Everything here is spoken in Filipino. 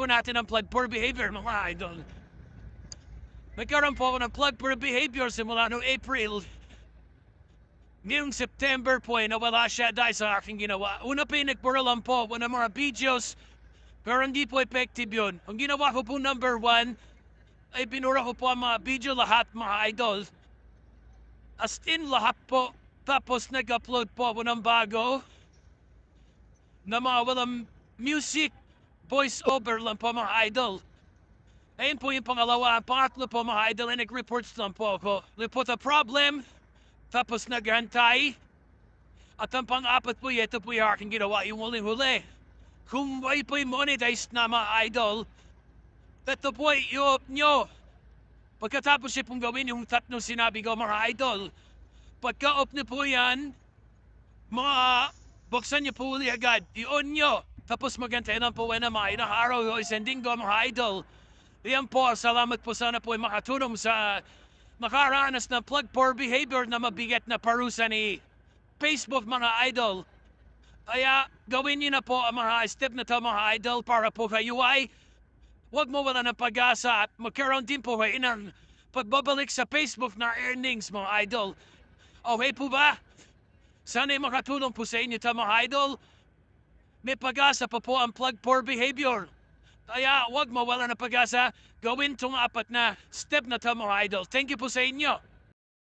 po natin ang plug for behavior, mga idol. Nagkaroon po ako ng plug for behavior simula noong April. Ngayong September po ay nawala siya dahil sa aking ginawa. Una po nagpura lang po ng mga videos, pero hindi po effective yun. Ang ginawa ko po number 1, ay binura ko po ang mga video lahat, mga idol. As in lahat po. Tapos nag-upload po ako ng bago na mga walang music, voice over lang po, mga idol. Ayun po yung pangalawa. Pangatlo po, mga idol, ay nag-reports lang po ako. Report a problem, tapos naghantay. At ang pang-apat po, ito po yung aking ginawa, yung huling-huli. Kung may po'y monetize na, mga idol, ito po ay i-off nyo. Pagkatapos siya pong gawin yung tatlong sinabi ko, mga idol, pagka-off nyo po yan, mga buksan nyo po uli agad, i-on nyo. Tapos magantay lang po na mga ilang araw o isang linggo, mga idol. Iyan po, salamat po, sana po ay makatulong sa makaranas ng plug for behavior na mabigat na parusa ni Facebook, mga idol. Kaya gawin niyo na po ang mga step na to, mga idol, para po kayo ay huwag mawala ng pag-asa at magkaroon din po kayo ng pagbabalik sa Facebook na earnings, mga idol. Okay po ba? Sana'y makatulong po sa inyo ito, mga idol. May pag-asa pa po ang plug for behavior. Kaya huwag mawala ng pag-asa. Gawin itong apat na step na ito, mga idol. Thank you po sa inyo.